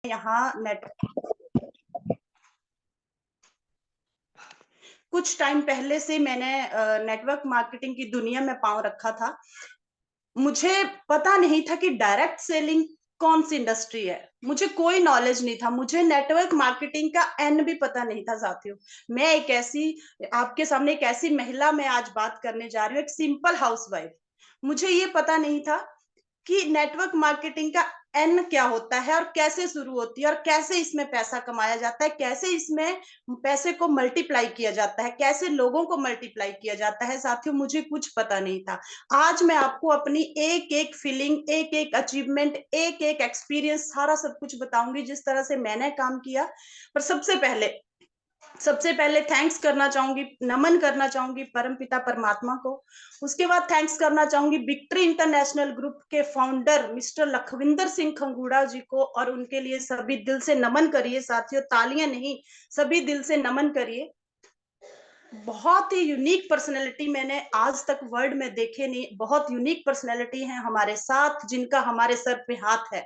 यहाँ कुछ टाइम पहले से मैंने नेटवर्क मार्केटिंग की दुनिया में पांव रखा था। मुझे पता नहीं था कि डायरेक्ट सेलिंग कौन सी इंडस्ट्री है। मुझे कोई नॉलेज नहीं था। मुझे नेटवर्क मार्केटिंग का एन भी पता नहीं था साथियों। मैं एक ऐसी आपके सामने एक ऐसी महिला मैं आज बात करने जा रही हूँ, एक सिंपल हाउसवाइफ। मुझे ये पता नहीं था कि नेटवर्क मार्केटिंग का एन क्या होता है और कैसे शुरू होती है और कैसे इसमें पैसा कमाया जाता है, कैसे इसमें पैसे को मल्टीप्लाई किया जाता है, कैसे लोगों को मल्टीप्लाई किया जाता है। साथियों, मुझे कुछ पता नहीं था। आज मैं आपको अपनी एक एक फीलिंग, एक एक अचीवमेंट, एक एक एक्सपीरियंस, सारा सब कुछ बताऊंगी जिस तरह से मैंने काम किया। पर सबसे पहले थैंक्स करना चाहूंगी, नमन करना चाहूंगी परमपिता परमात्मा को। उसके बाद थैंक्स करना चाहूंगी विक्ट्री इंटरनेशनल ग्रुप के फाउंडर मिस्टर लखविंदर सिंह खंगूड़ा जी को, और उनके लिए सभी दिल से नमन करिए साथियों, तालियां नहीं, सभी दिल से नमन करिए। बहुत ही यूनिक पर्सनैलिटी मैंने आज तक वर्ल्ड में देखे नहीं। बहुत यूनिक पर्सनैलिटी है हमारे साथ, जिनका हमारे सर पे हाथ है।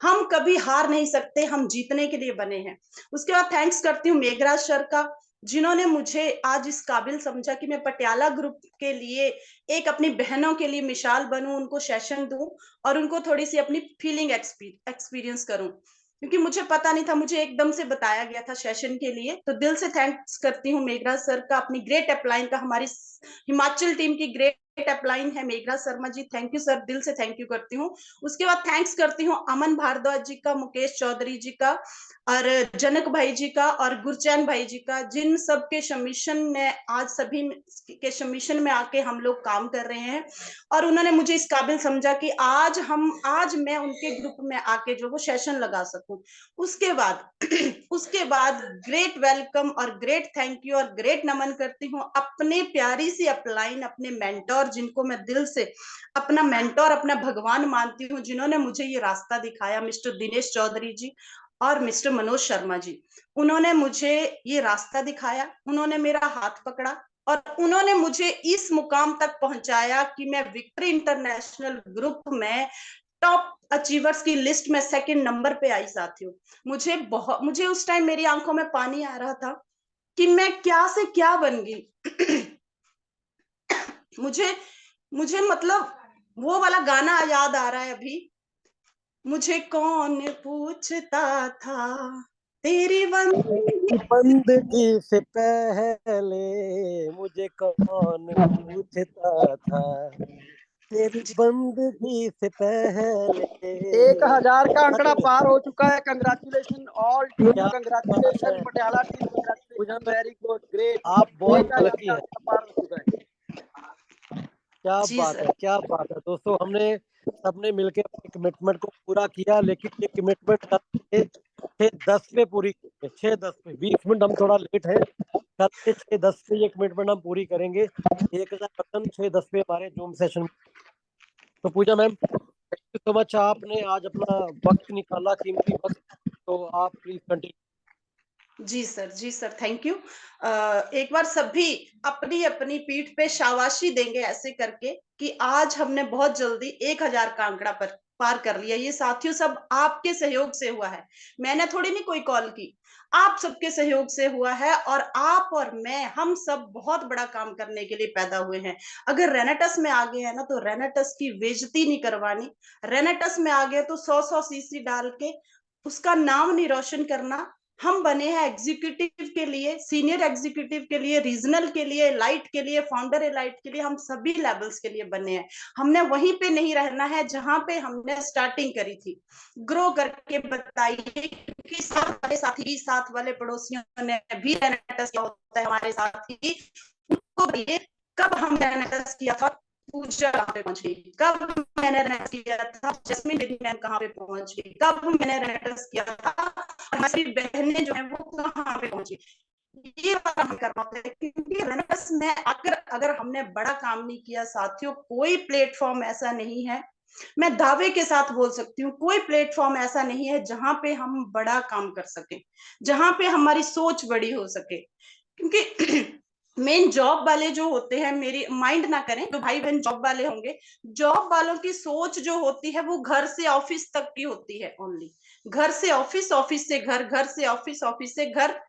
हम कभी हार नहीं सकते, हम जीतने के लिए बने हैं। उसके बाद थैंक्स करती हूँ मेघराज सर का, जिन्होंने मुझे आज इस काबिल समझा कि मैं पटियाला ग्रुप के लिए एक अपनी बहनों के लिए मिसाल बनूं, उनको सेशन दूं और उनको थोड़ी सी अपनी फीलिंग एक्सपीरियंस करूं, क्योंकि मुझे पता नहीं था। मुझे एकदम से बताया गया था सेशन के लिए। तो दिल से थैंक्स करती हूँ मेघराज सर का, अपनी ग्रेट अपलाइन का। हमारी हिमाचल टीम की ग्रेट अपलाइन है Meghraj Sharma ji. Thank you sir, दिल से थैंक यू करती हूँ। उसके बाद थैंक्स करती हूँ अमन भारद्वाज जी का, मुकेश चौधरी जी का, और जनक भाई जी का, और गुरचैन भाई जी का, जिन सब के सबमिशन ने आज सभी के सबमिशन में आके हम लोग काम कर रहे हैं। और उन्होंने मुझे इस काबिल समझा कि आज मैं उनके ग्रुप में आके जो वो सेशन लगा सकूं। उसके बाद उसके बाद ग्रेट वेलकम और ग्रेट थैंक यू और ग्रेट नमन करती हूँ अपने प्यारी सी अपलाइन, अपने मेंटोर, जिनको मैं दिल से अपना मेंटोर, अपना भगवान मानती हूँ, जिन्होंने मुझे ये रास्ता दिखाया, मिस्टर दिनेश चौधरी जी और मिस्टर मनोज शर्मा जी। उन्होंने मुझे ये रास्ता दिखाया, उन्होंने मेरा हाथ पकड़ा और उन्होंने मुझे इस मुकाम तक पहुंचाया कि मैं विक्ट्री इंटरनेशनल ग्रुप में टॉप अचीवर्स की लिस्ट में सेकंड नंबर पे आई साथियों। मुझे उस टाइम मेरी आंखों में पानी आ रहा था कि मैं क्या से क्या बन गई। मुझे मुझे मतलब वो वाला गाना याद आ रहा है अभी, मुझे कौन पूछता था तेरी बंदगी से पहले मुझे कौन पूछता था, तेरी बंदगी से पहले। 1000 का आंकड़ा अरे पार हो चुका है। कंग्रेचुलेशन ऑल टीम, क्या बात कंग्रेचुलेशन है पटियाला टीम, कंग्रेचुलेशन, पूजा, वेरी गुड, ग्रेट। आप बहुत 1000 लकी का है। आंकड़ा पार हो चुका है। क्या जी बात सर। है, क्या बात है दोस्तों, हमने सबने मिलकर अपने कमिटमेंट को पूरा किया, लेकिन ये कमिटमेंट कल के 6:10 पे पूरी करेंगे। 6:10 पे, 20 मिनट हम थोड़ा लेट है। कल के 6:10 पे ये कमिटमेंट हम पूरी करेंगे। 1000 6:10 पे हमारे जूम सेशन। तो Pooja ma'am, thank you so much, आपने आज अपना वक्त निकाला, कीमती वक्त। तो आप प्लीज कंटिन्यू। जी सर, जी सर, थैंक यू। एक बार सभी अपनी अपनी पीठ पे शाबाशी देंगे ऐसे करके कि आज हमने बहुत जल्दी 1000 का आंकड़ा पर पार कर लिया। ये साथियों सब आपके सहयोग से हुआ है। मैंने थोड़ी नहीं कोई कॉल की, आप सबके सहयोग से हुआ है। और आप और मैं, हम सब बहुत बड़ा काम करने के लिए पैदा हुए हैं। अगर रेनेटस में आ गए हैं ना, तो रेनेटस की बेइज्जती नहीं करवानी। रेनेटस में आ गए तो 100 सीसी डाल के उसका नाम नहीं रोशन करना। हम बने हैं एग्जीक्यूटिव के लिए, सीनियर एग्जीक्यूटिव के लिए, रीजनल के लिए, लाइट के लिए, फाउंडर एलाइट के लिए, हम सभी लेवल्स के लिए बने हैं। हमने वहीं पे नहीं रहना है जहां पे हमने स्टार्टिंग करी थी। ग्रो करके बताइए, क्योंकि साथ वाले साथी, साथ वाले पड़ोसियों ने भी रेनेटस किया होता है हमारे साथ ही। उनको बताइए कब हमने रेनेटस किया था, पूजा कहाँ पे पहुंच गई, कब मैंने रेनेटस किया था, जस्मिन बेबी मैम कहाँ पे पहुंच गई, कब मैंने रेनेटस किया था, हमारी बहनें जो है वो कहाँ पे पहुंची। ये काम करना होता है, क्योंकि रेनेटस में अगर हमने बड़ा काम नहीं किया साथियों, कोई प्लेटफॉर्म ऐसा नहीं है, मैं दावे के साथ बोल सकती हूँ, कोई प्लेटफॉर्म ऐसा नहीं है जहां पे हम बड़ा काम कर सके, जहां पे हमारी सोच बड़ी हो सके। क्योंकि मेन जॉब वाले जो होते हैं, मेरी माइंड ना करें, जो भाई बहन जॉब वाले होंगे, जॉब वालों की सोच जो होती है वो घर से ऑफिस तक की होती है ओनली। घर से ऑफिस, ऑफिस से घर, घर से ऑफिस, ऑफिस से घर,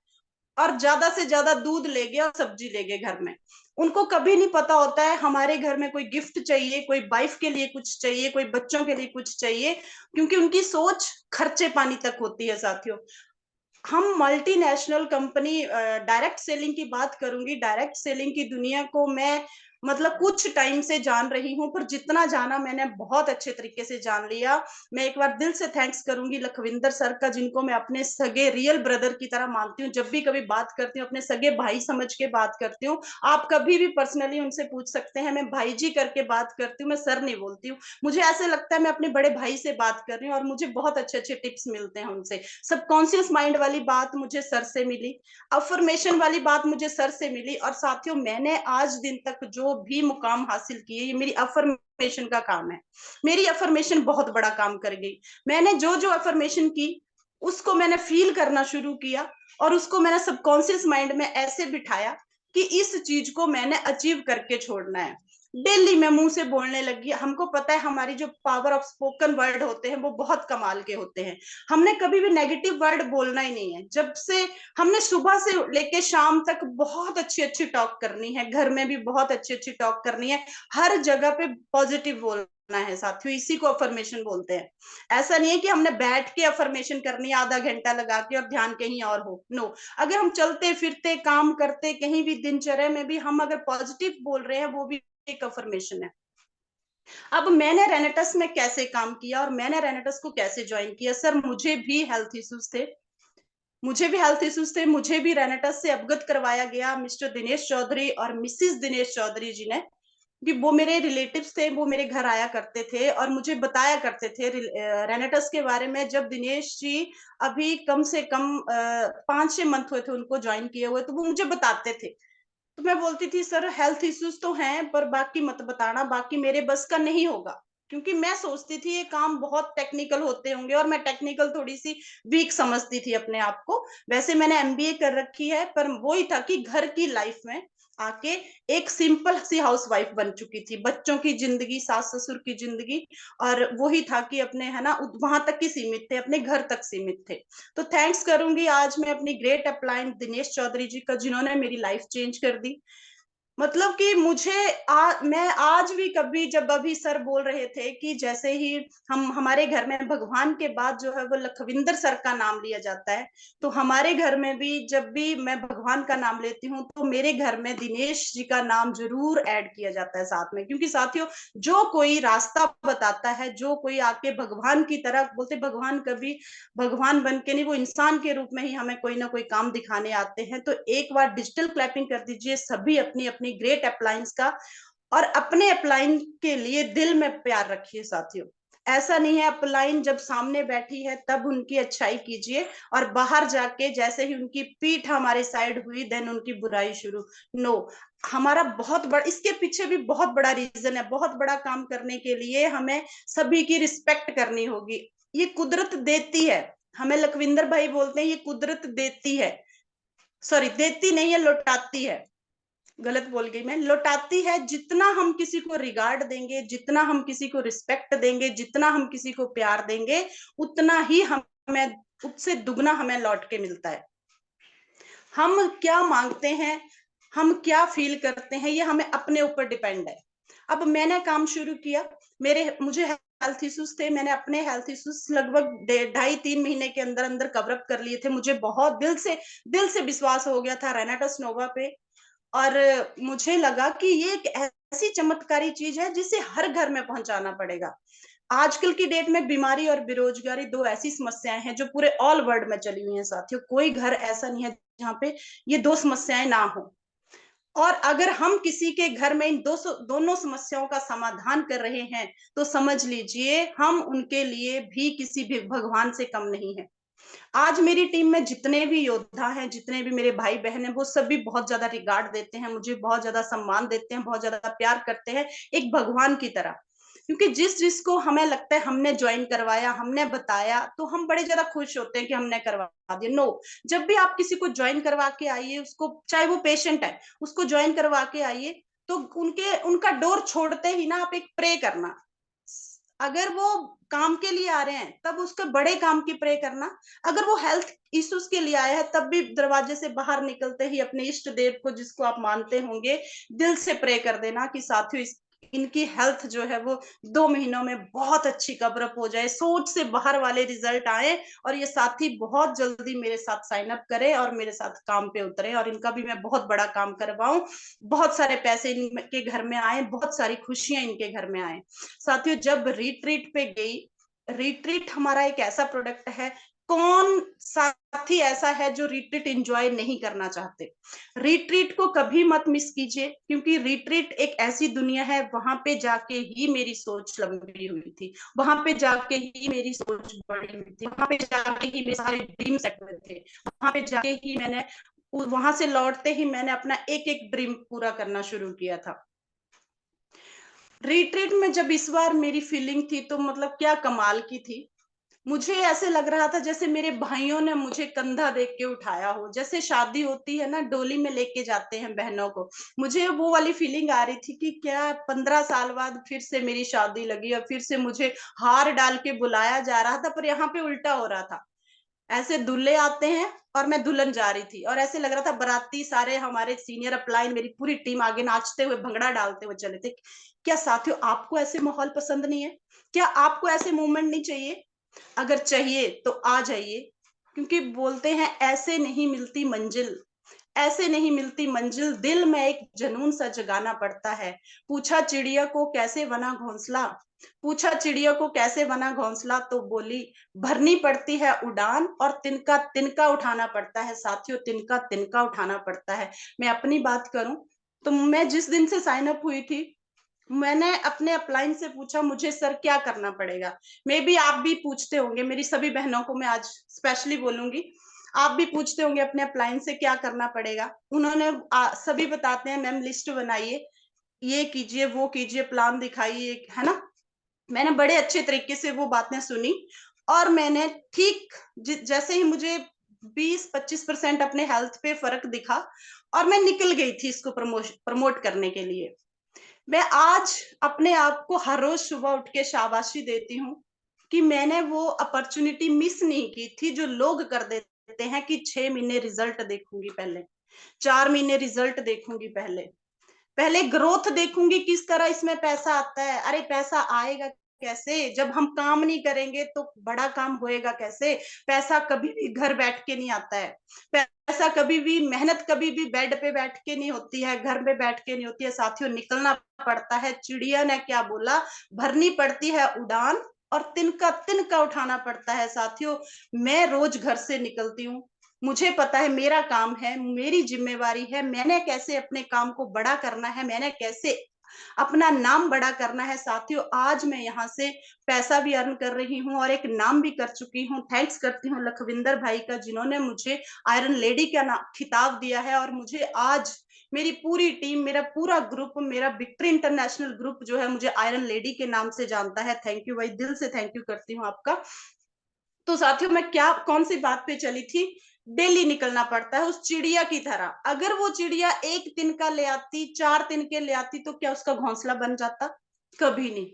और ज्यादा से ज्यादा दूध ले गए और सब्जी ले गए घर में। उनको कभी नहीं पता होता है हमारे घर में कोई गिफ्ट चाहिए, कोई वाइफ के लिए कुछ चाहिए, कोई बच्चों के लिए कुछ चाहिए, क्योंकि उनकी सोच खर्चे पानी तक होती है साथियों। हम मल्टीनेशनल कंपनी, डायरेक्ट सेलिंग की बात करूंगी, डायरेक्ट सेलिंग की दुनिया को मैं मतलब कुछ टाइम से जान रही हूं, पर जितना जाना मैंने बहुत अच्छे तरीके से जान लिया। मैं एक बार दिल से थैंक्स करूंगी लखविंदर सर का, जिनको मैं अपने सगे रियल ब्रदर की तरह मानती हूँ। जब भी कभी बात करती हूँ अपने सगे भाई समझ के बात करती हूँ। आप कभी भी पर्सनली उनसे पूछ सकते हैं, मैं भाई जी करके बात करती हूँ, मैं सर नहीं बोलती हूँ। मुझे ऐसे लगता है मैं अपने बड़े भाई से बात कर रही हूँ, और मुझे बहुत अच्छे अच्छे टिप्स मिलते हैं उनसे। सबकॉन्शियस माइंड वाली बात मुझे सर से मिली, अफर्मेशन वाली बात मुझे सर से मिली। और साथियों, मैंने आज दिन तक जो भी मुकाम हासिल किए, ये मेरी अफर्मेशन का काम है। मेरी अफर्मेशन बहुत बड़ा काम कर गई। मैंने जो जो अफर्मेशन की, उसको मैंने फील करना शुरू किया, और उसको मैंने सबकॉन्शियस माइंड में ऐसे बिठाया कि इस चीज को मैंने अचीव करके छोड़ना है। डेली मैं मुंह से बोलने लगी। हमको पता है हमारी जो पावर ऑफ स्पोकन वर्ड होते हैं वो बहुत कमाल के होते हैं। हमने कभी भी नेगेटिव वर्ड बोलना ही नहीं है। जब से हमने सुबह से लेके शाम तक बहुत अच्छी अच्छी टॉक करनी है, घर में भी बहुत अच्छी अच्छी टॉक करनी है, हर जगह पे पॉजिटिव बोलना है साथियों। इसी को अफर्मेशन बोलते हैं। ऐसा नहीं है कि हमने बैठ के अफर्मेशन करनी है आधा घंटा लगा के और ध्यान कहीं और हो, नो। अगर हम चलते फिरते काम करते कहीं भी दिनचर्या में भी हम अगर पॉजिटिव बोल रहे हैं, वो भी एक अफर्मेशन है। अब मैंने रेनेटस में कैसे काम किया और मैंने रेनेटस को कैसे ज्वाइन किया? सर, मुझे भी हेल्थ इश्यूज थे, मुझे भी रेनेटस से अवगत करवाया गया मिस्टर दिनेश चौधरी और मिसिस दिनेश चौधरी जी ने, कि वो मेरे रिलेटिव्स थे, वो मेरे घर आया करते थे और मुझे बताया करते थे रेनेटस के बारे में। जब दिनेश जी अभी कम से कम 5-6 मंथ हुए थे उनको ज्वाइन किए हुए, तो वो मुझे बताते थे। तो मैं बोलती थी, सर हेल्थ इश्यूज तो हैं, पर बाकी मत बताना, बाकी मेरे बस का नहीं होगा। क्योंकि मैं सोचती थी ये काम बहुत टेक्निकल होते होंगे, और मैं टेक्निकल थोड़ी सी वीक समझती थी अपने आप को। वैसे मैंने एमबीए कर रखी है, पर वो ही था कि घर की लाइफ में आके एक सिंपल सी हाउस वाइफ बन चुकी थी। बच्चों की जिंदगी, सास ससुर की जिंदगी, और वही था कि अपने है ना वहां तक ही सीमित थे, अपने घर तक सीमित थे। तो थैंक्स करूंगी आज मैं अपनी ग्रेट अपलाइन दिनेश चौधरी जी का, जिन्होंने मेरी लाइफ चेंज कर दी। मतलब कि मुझे मैं आज भी कभी, जब अभी सर बोल रहे थे कि जैसे ही हम हमारे घर में भगवान के बाद जो है वो लखविंदर सर का नाम लिया जाता है, तो हमारे घर में भी जब भी मैं भगवान का नाम लेती हूँ तो मेरे घर में दिनेश जी का नाम जरूर ऐड किया जाता है साथ में। क्योंकि साथियों, जो कोई रास्ता बताता है, जो कोई आके भगवान की तरह, बोलते भगवान कभी भगवान बन के नहीं, वो इंसान के रूप में ही हमें कोई ना कोई काम दिखाने आते हैं। तो एक बार डिजिटल क्लैपिंग कर दीजिए सभी अपनी अपनी ग्रेट अप्लायंस का, और अपने अपलाइन के लिए दिल में प्यार रखिए साथियों। ऐसा नहीं है अपलाइन जब सामने बैठी है तब उनकी अच्छाई कीजिए, और बाहर जाके जैसे ही उनकी पीठ हमारे साइड हुई देन उनकी बुराई शुरू। नो, हमारा बहुत बड़ा, इसके पीछे भी बहुत बड़ा रीजन है। बहुत बड़ा काम करने के लिए हमें सभी की रिस्पेक्ट करनी होगी। ये कुदरत देती है, हमें लखविंदर भाई बोलते हैं ये कुदरत देती है, सॉरी देती नहीं है, लौटाती है। गलत बोल गई मैं, लौटाती है। जितना हम किसी को रिगार्ड देंगे, जितना हम किसी को रिस्पेक्ट देंगे, जितना हम किसी को प्यार देंगे, उतना ही हमें, उससे दुगना हमें लौट के मिलता है। हम क्या मांगते हैं, हम क्या फील करते हैं, ये हमें अपने ऊपर डिपेंड है। अब मैंने काम शुरू किया, मुझे हेल्थ इश्यूज थे, मैंने अपने हेल्थ इश्यूज लगभग 2.5-3 महीने के अंदर अंदर कवर अप कर लिए थे। मुझे बहुत दिल से विश्वास हो गया था रेनाटस नोवा पे, और मुझे लगा कि ये एक ऐसी चमत्कारी चीज है जिसे हर घर में पहुंचाना पड़ेगा। आजकल की डेट में बीमारी और बेरोजगारी दो ऐसी समस्याएं हैं जो पूरे ऑल वर्ल्ड में चली हुई हैं साथियों। कोई घर ऐसा नहीं है जहाँ पे ये दो समस्याएं ना हो। और अगर हम किसी के घर में इन दोनों समस्याओं का समाधान कर रहे हैं, तो समझ लीजिए हम उनके लिए भी किसी भी भगवान से कम नहीं है। आज मेरी टीम में जितने भी योद्धा हैं, जितने भी मेरे भाई बहन हैं, वो सभी बहुत ज्यादा रिगार्ड देते हैं मुझे, बहुत ज्यादा सम्मान देते हैं, बहुत ज्यादा प्यार करते हैं, एक भगवान की तरह। क्योंकि जिसको हमें लगता है हमने ज्वाइन करवाया, हमने बताया, तो हम बड़े ज्यादा खुश होते हैं कि हमने करवा दिया। नो, जब भी आप किसी को ज्वाइन करवा के आइए, उसको, चाहे वो पेशेंट है, उसको ज्वाइन करवा के आइए, तो उनका डोर छोड़ते ही ना आप एक प्रे करना। अगर वो काम के लिए आ रहे हैं तब उसके बड़े काम की प्रे करना। अगर वो हेल्थ इश्यूज के लिए आया है तब भी दरवाजे से बाहर निकलते ही अपने इष्ट देव को, जिसको आप मानते होंगे, दिल से प्रे कर देना कि साथियों इनकी हेल्थ जो है वो 2 महीनों में बहुत अच्छी कवर अप हो जाए, सोच से बाहर वाले रिजल्ट आए, और ये साथी बहुत जल्दी मेरे साथ साइन अप करे और मेरे साथ काम पे उतरे, और इनका भी मैं बहुत बड़ा काम करवाऊं, बहुत सारे पैसे इनके घर में आए, बहुत सारी खुशियां इनके घर में आए। साथियों, जब रिट्रीट पे गई, रिट्रीट हमारा एक ऐसा प्रोडक्ट है, कौन साथी ऐसा है जो रिट्रीट एंजॉय नहीं करना चाहते? रिट्रीट को कभी मत मिस कीजिए, क्योंकि रिट्रीट एक ऐसी दुनिया है, वहां पे जाके ही मेरी सोच लंबी हुई थी, वहां पे जाके ही मेरी सोच बड़ी हुई थी, वहां पे जाके ही मेरे सारे ड्रीम सेट हुए थे, वहां पे जाके ही मैंने, वहां से लौटते ही मैंने अपना एक एक ड्रीम पूरा करना शुरू किया था। रिट्रीट में जब इस बार मेरी फीलिंग थी तो मतलब क्या कमाल की थी। मुझे ऐसे लग रहा था जैसे मेरे भाइयों ने मुझे कंधा देख के उठाया हो, जैसे शादी होती है ना, डोली में लेके जाते हैं बहनों को, मुझे वो वाली फीलिंग आ रही थी कि क्या 15 साल बाद फिर से मेरी शादी लगी और फिर से मुझे हार डाल के बुलाया जा रहा था, पर यहाँ पे उल्टा हो रहा था। ऐसे दूल्हे आते हैं और मैं दुल्हन जा रही थी, और ऐसे लग रहा था बाराती सारे हमारे सीनियर अपलाइन, मेरी पूरी टीम आगे नाचते हुए, भंगड़ा डालते हुए चले थे। क्या साथियों, आपको ऐसे माहौल पसंद नहीं है? क्या आपको ऐसे मूवमेंट नहीं चाहिए? अगर चाहिए तो आ जाइए, क्योंकि बोलते हैं ऐसे नहीं मिलती मंजिल, ऐसे नहीं मिलती मंजिल, दिल में एक जनून सा जगाना पड़ता है। पूछा चिड़िया को कैसे बना घोंसला, पूछा चिड़िया को कैसे बना घोंसला, तो बोली भरनी पड़ती है उड़ान और तिनका तिनका उठाना पड़ता है। साथियों, तिनका तिनका उठाना पड़ता है। मैं अपनी बात करूं तो मैं जिस दिन से साइन अप हुई थी, मैंने अपने अपलाइन से पूछा, मुझे सर क्या करना पड़ेगा? मे बी आप भी पूछते होंगे, मेरी सभी बहनों को मैं आज स्पेशली बोलूंगी, आप भी पूछते होंगे अपने अपलाइन से क्या करना पड़ेगा। उन्होंने सभी बताते हैं मैम लिस्ट बनाइए, ये कीजिए, वो कीजिए, प्लान दिखाइए, है ना। मैंने बड़े अच्छे तरीके से वो बातें सुनी, और मैंने ठीक जैसे ही मुझे 20-25% अपने हेल्थ पे फर्क दिखा, और मैं निकल गई थी इसको प्रमोट करने के लिए। मैं आज अपने आप को हर रोज सुबह उठ के शाबाशी देती हूँ कि मैंने वो अपॉर्चुनिटी मिस नहीं की थी, जो लोग कर देते हैं कि 6 महीने रिजल्ट देखूंगी, पहले 4 महीने रिजल्ट देखूंगी, पहले पहले ग्रोथ देखूंगी, किस तरह इसमें पैसा आता है। अरे पैसा आएगा कैसे जब हम काम नहीं करेंगे? तो बड़ा काम होएगा कैसे? पैसा कभी भी घर बैठ के नहीं आता है, पैसा कभी भी, मेहनत कभी भी बेड पे बैठ के नहीं होती है, घर पे बैठ के नहीं होती है। साथियों, निकलना पड़ता है। चिड़िया ने क्या बोला? भरनी पड़ती है उड़ान और तिनका तिनका उठाना पड़ता है। साथियों, मैं रोज घर से निकलती हूँ, मुझे पता है मेरा काम है, मेरी जिम्मेवारी है, मैंने कैसे अपने काम को बड़ा करना है, मैंने कैसे अपना नाम बड़ा करना है। साथियों, आज मैं यहाँ से पैसा भी अर्न कर रही हूँ और एक नाम भी कर चुकी हूँ। थैंक्स करती हूँ लखविंदर भाई का, जिन्होंने मुझे आयरन लेडी का खिताब दिया है, और मुझे आज मेरी पूरी टीम, मेरा पूरा ग्रुप, मेरा विक्ट्री इंटरनेशनल ग्रुप जो है, मुझे आयरन लेडी के नाम से जानता है। थैंक यू भाई, दिल से थैंक यू करती हूँ आपका। तो साथियों, मैं क्या, कौन सी बात पे चली थी? डेली निकलना पड़ता है उस चिड़िया की तरह। अगर वो चिड़िया एक तिनका ले आती, 4 तिनके ले आती, तो क्या उसका घोंसला बन जाता? कभी नहीं।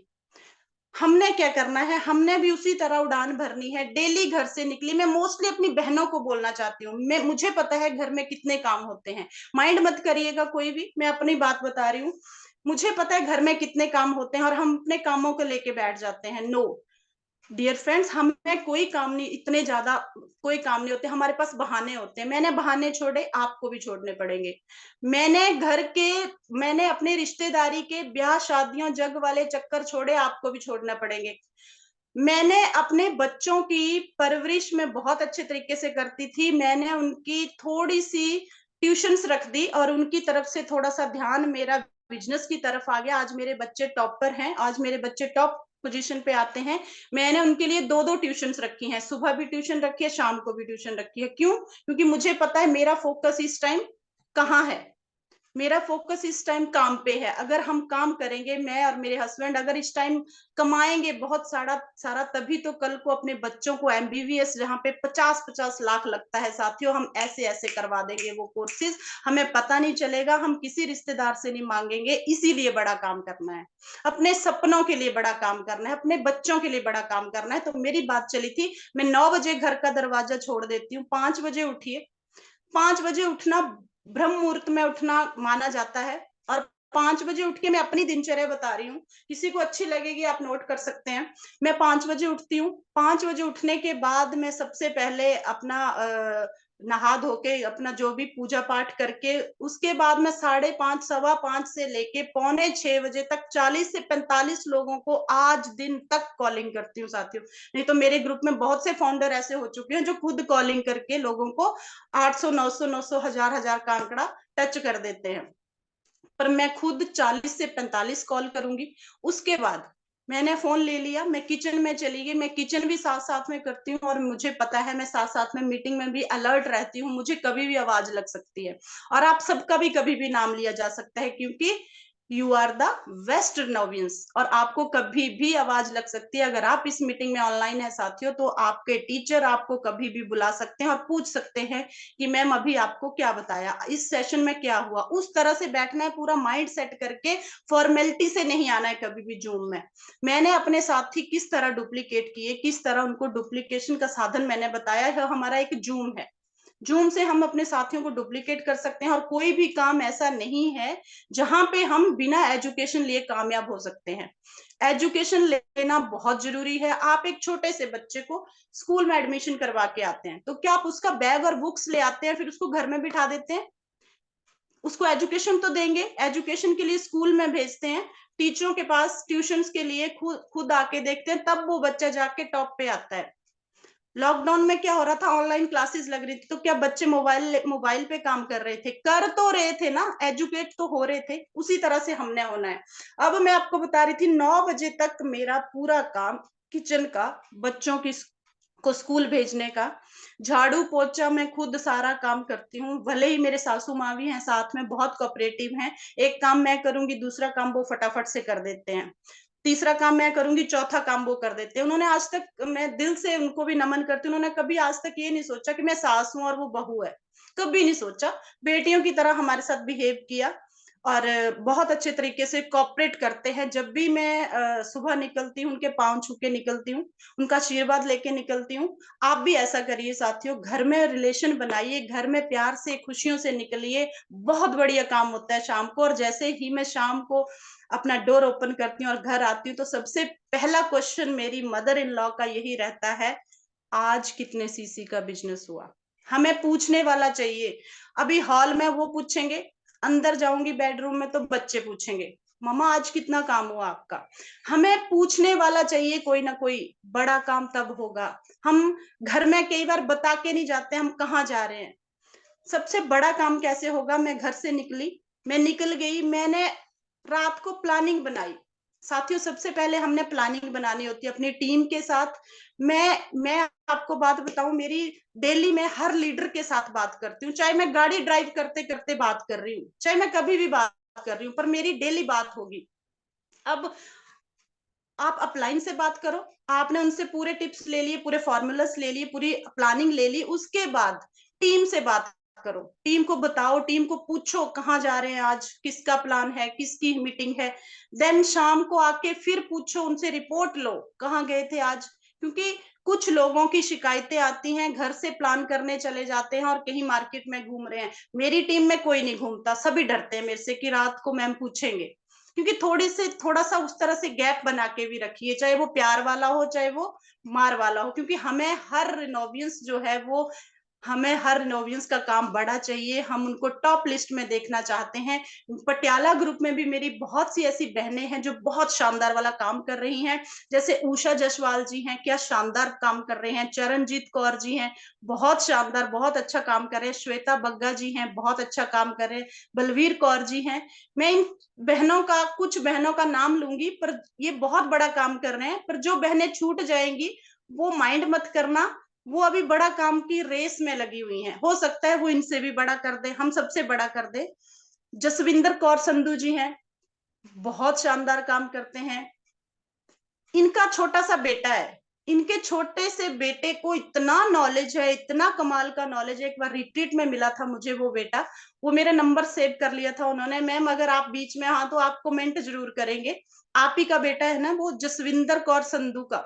हमने क्या करना है? हमने भी उसी तरह उड़ान भरनी है। डेली घर से निकली, मैं मोस्टली अपनी बहनों को बोलना चाहती हूँ, मुझे पता है घर में कितने काम होते हैं, माइंड मत करिएगा कोई भी, मैं अपनी बात बता रही हूँ। मुझे पता है घर में कितने काम होते हैं और हम अपने कामों को लेके बैठ जाते हैं। नो डियर फ्रेंड्स, हमें कोई काम नहीं, इतने ज्यादा कोई काम नहीं होते, हमारे पास बहाने होते हैं। मैंने बहाने छोड़े, आपको भी छोड़ने पड़ेंगे। मैंने घर के, मैंने अपने रिश्तेदारी के ब्याह शादियों जग वाले चक्कर छोड़े, आपको भी छोड़ना पड़ेंगे। मैंने अपने बच्चों की परवरिश में बहुत अच्छे तरीके से करती थी, मैंने उनकी थोड़ी सी ट्यूशंस रख दी और उनकी तरफ से थोड़ा सा ध्यान मेरा बिजनेस की तरफ आ गया। आज मेरे बच्चे टॉपर हैं, आज मेरे बच्चे टॉप पोजीशन पे आते हैं। मैंने उनके लिए 2-2 ट्यूशंस रखी हैं, सुबह भी ट्यूशन रखी है, शाम को भी ट्यूशन रखी है। क्यों? क्योंकि मुझे पता है मेरा फोकस इस टाइम कहाँ है। मेरा फोकस इस टाइम काम पे है। अगर हम काम करेंगे, मैं और मेरे हस्बैंड अगर इस टाइम कमाएंगे बहुत सारा सारा, तभी तो कल को अपने बच्चों को एमबीबीएस, जहाँ पे 50-50 लाख लगता है साथियों, हम ऐसे ऐसे करवा देंगे वो कोर्सेज, हमें पता नहीं चलेगा, हम किसी रिश्तेदार से नहीं मांगेंगे। इसीलिए बड़ा काम करना है, अपने सपनों के लिए बड़ा काम करना है, अपने बच्चों के लिए बड़ा काम करना है। तो मेरी बात चली थी, मैं 9 बजे घर का दरवाजा छोड़ देती हूँ, 5 बजे उठिए। 5 बजे उठना ब्रह्म मुहूर्त में उठना माना जाता है। और 5 बजे उठ के मैं अपनी दिनचर्या बता रही हूँ, किसी को अच्छी लगेगी आप नोट कर सकते हैं। मैं 5 बजे उठती हूँ। 5 बजे उठने के बाद मैं सबसे पहले अपना नहा धो के अपना जो भी पूजा पाठ करके, उसके बाद मैं 5:30 5:15 से लेके 5:45 बजे तक 40 से 45 लोगों को आज दिन तक कॉलिंग करती हूँ साथियों। नहीं तो मेरे ग्रुप में बहुत से फाउंडर ऐसे हो चुके हैं जो खुद कॉलिंग करके लोगों को 800 900 900 हजार हजार का आंकड़ा टच कर देते हैं। पर मैं खुद 40 से 45 कॉल करूंगी। उसके बाद मैंने फोन ले लिया, मैं किचन में चली गई। मैं किचन भी साथ साथ में करती हूँ, और मुझे पता है मैं साथ साथ में मीटिंग में भी अलर्ट रहती हूँ, मुझे कभी भी आवाज लग सकती है। और आप सबका भी कभी भी नाम लिया जा सकता है, क्योंकि यू आर द वेस्ट नोवियंस, और आपको कभी भी आवाज लग सकती है। अगर आप इस मीटिंग में ऑनलाइन है साथियों, तो आपके टीचर आपको कभी भी बुला सकते हैं और पूछ सकते हैं कि मैम अभी आपको क्या बताया, इस सेशन में क्या हुआ। उस तरह से बैठना है, पूरा माइंड सेट करके, फॉर्मेलिटी से नहीं आना है कभी भी जूम में। मैंने अपने साथी किस तरह डुप्लीकेट किए, किस तरह उनको डुप्लीकेशन का साधन मैंने बताया है। हमारा एक जूम है, जूम से हम अपने साथियों को डुप्लीकेट कर सकते हैं। और कोई भी काम ऐसा नहीं है जहां पे हम बिना एजुकेशन लिए कामयाब हो सकते हैं। एजुकेशन लेना बहुत जरूरी है। आप एक छोटे से बच्चे को स्कूल में एडमिशन करवा के आते हैं, तो क्या आप उसका बैग और बुक्स ले आते हैं फिर उसको घर में बिठा देते हैं? उसको एजुकेशन तो देंगे, एजुकेशन के लिए स्कूल में भेजते हैं, टीचरों के पास ट्यूशंस के लिए खुद आके देखते हैं, तब वो बच्चा जाके टॉप पे आता है। लॉकडाउन में क्या हो रहा था, ऑनलाइन क्लासेस लग रही थी, तो क्या बच्चे मोबाइल पे काम कर रहे थे? कर तो रहे थे ना, एजुकेट तो हो रहे थे। उसी तरह से हमने होना है। अब मैं आपको बता रही थी, 9 बजे तक मेरा पूरा काम किचन का, बच्चों की को स्कूल भेजने का, झाड़ू पोछा मैं खुद सारा काम करती हूँ। भले ही मेरे सासू माँ भी हैं साथ में, बहुत कोऑपरेटिव हैं। एक काम मैं करूंगी, दूसरा काम वो फटाफट से कर देते हैं, तीसरा काम मैं करूंगी, चौथा काम वो कर देते हैं। उन्होंने आज तक, मैं दिल से उनको भी नमन करती हूँ, उन्होंने कभी आज तक ये नहीं सोचा कि मैं सास हूं और वो बहू है, कभी नहीं सोचा। बेटियों की तरह हमारे साथ बिहेव किया, और बहुत अच्छे तरीके से कॉपरेट करते हैं। जब भी मैं सुबह निकलती हूँ, उनके पांव छू के निकलती हूँ, उनका आशीर्वाद लेके निकलती हूँ। आप भी ऐसा करिए साथियों, घर में रिलेशन बनाइए, घर में प्यार से खुशियों से निकलिए, बहुत बढ़िया काम होता है शाम को। और जैसे ही मैं शाम को अपना डोर ओपन करती हूँ और घर आती हूँ, तो सबसे पहला क्वेश्चन मेरी मदर इन लॉ का यही रहता है, आज कितने सीसी का बिजनेस हुआ? हमें पूछने वाला चाहिए। अभी हॉल में वो पूछेंगे, अंदर जाऊंगी बेडरूम में तो बच्चे पूछेंगे, मम्मा आज कितना काम हुआ आपका? हमें पूछने वाला चाहिए कोई ना कोई। बड़ा काम तब होगा, हम घर में कई बार बता के नहीं जाते हम कहाँ जा रहे हैं। सबसे बड़ा काम कैसे होगा? मैं घर से निकली, मैं निकल गई, मैंने रात को प्लानिंग बनाई। साथियों, सबसे पहले हमने प्लानिंग बनानी होती है अपनी टीम के साथ। मैं आपको बात बताऊं, मेरी डेली में हर लीडर के साथ बात करती हूँ, चाहे मैं गाड़ी ड्राइव करते करते बात कर रही हूँ, चाहे मैं कभी भी बात कर रही हूँ, पर मेरी डेली बात होगी। अब आप अपलाइन से बात करो, आपने उनसे पूरे टिप्स ले लिए, पूरे फॉर्मूलास ले लिए, पूरी प्लानिंग ले ली, उसके बाद टीम से बात करो, टीम को बताओ, टीम को पूछो कहाँ जा रहे हैं आज, किसका प्लान है, किसकी मीटिंग है। देन शाम को आके फिर पूछो, उनसे रिपोर्ट लो कहाँ गए थे आज। क्योंकि कुछ लोगों की शिकायतें आती हैं, घर से प्लान करने चले जाते हैं और कहीं मार्केट में घूम रहे हैं। मेरी टीम में कोई नहीं घूमता, सभी डरते हैं मेरे से कि रात को मैम पूछेंगे। क्योंकि थोड़ा सा उस तरह से गैप बना के भी रखिए, चाहे वो प्यार वाला हो, चाहे वो मार वाला हो। क्योंकि हमें हर रिनोवियंस का काम बड़ा चाहिए, हम उनको टॉप लिस्ट में देखना चाहते हैं। पटियाला ग्रुप में भी मेरी बहुत सी ऐसी बहनें हैं जो बहुत शानदार वाला काम कर रही हैं। जैसे उषा जसवाल जी हैं, क्या शानदार काम कर रहे हैं। चरणजीत कौर जी हैं, बहुत शानदार, बहुत अच्छा काम कर रहे हैं। श्वेता बग्गा जी हैं, बहुत अच्छा काम कर रहे हैं। बलवीर कौर जी हैं। मैं इन बहनों का, कुछ बहनों का नाम लूंगी, पर ये बहुत बड़ा काम कर रहे हैं। पर जो बहनें छूट जाएंगी वो माइंड मत करना, वो अभी बड़ा काम की रेस में लगी हुई हैं, हो सकता है वो इनसे भी बड़ा कर दे, हम सबसे बड़ा कर दे। जसविंदर कौर संधू जी हैं, बहुत शानदार काम करते हैं। इनका छोटा सा बेटा है, इनके छोटे से बेटे को इतना नॉलेज है, इतना कमाल का नॉलेज है। एक बार रिट्रीट में मिला था मुझे वो बेटा, वो मेरा नंबर सेव कर लिया था उन्होंने। मैम अगर आप बीच में हाँ तो आप कमेंट जरूर करेंगे। आप ही का बेटा है ना वो, जसविंदर कौर संधू का।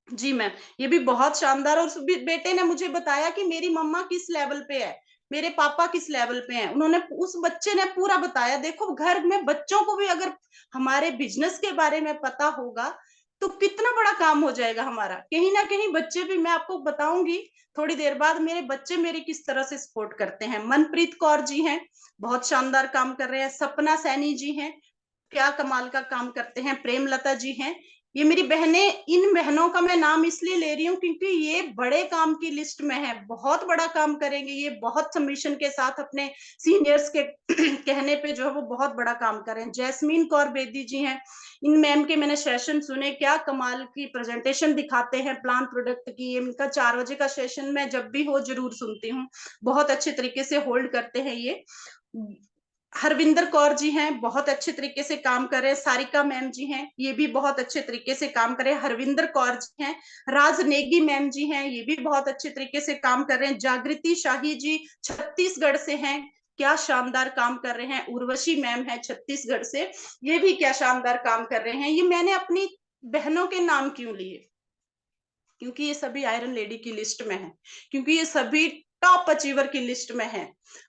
जी मैम, ये भी बहुत शानदार। और उस बेटे ने मुझे बताया कि मेरी मम्मा किस लेवल पे है, मेरे पापा किस लेवल पे हैं। उन्होंने, उस बच्चे ने पूरा बताया। देखो घर में बच्चों को भी अगर हमारे बिजनेस के बारे में पता होगा तो कितना बड़ा काम हो जाएगा हमारा। कहीं ना कहीं बच्चे भी, मैं आपको बताऊंगी थोड़ी देर बाद, मेरे बच्चे मेरी किस तरह से सपोर्ट करते हैं। मनप्रीत कौर जी हैं, बहुत शानदार काम कर रहे हैं। सपना सैनी जी हैं, क्या कमाल का काम करते हैं। प्रेमलता जी हैं, ये मेरी बहनें। इन बहनों का मैं नाम इसलिए ले रही हूँ क्योंकि ये बड़े काम की लिस्ट में है, बहुत बड़ा काम करेंगे ये, बहुत सबमिशन के साथ अपने सीनियर्स के कहने पे जो है वो बहुत बड़ा काम करें। जैस्मीन कौर बेदी जी हैं, इन मैम के मैंने सेशन सुने, क्या कमाल की प्रेजेंटेशन दिखाते हैं प्लान प्रोडक्ट की। इनका 4 बजे का सेशन मैं जब भी हो जरूर सुनती हूँ, बहुत अच्छे तरीके से होल्ड करते हैं ये। हरविंदर कौर जी हैं, बहुत अच्छे तरीके से काम कर रहे हैं। सारिका मैम जी हैं, ये भी बहुत अच्छे तरीके से काम कर रहे हैं। हरविंदर कौर जी हैं। राज नेगी मैम जी हैं, ये भी बहुत अच्छे तरीके से काम कर रहे हैं। जागृति शाही जी छत्तीसगढ़ से हैं, क्या शानदार काम कर रहे हैं। उर्वशी मैम है छत्तीसगढ़ से, ये भी क्या शानदार काम कर रहे हैं। ये मैंने अपनी बहनों के नाम क्यों लिए, क्योंकि ये सभी आयरन लेडी की लिस्ट में है, क्योंकि ये सभी टॉप अचीवर की लिस्ट में है।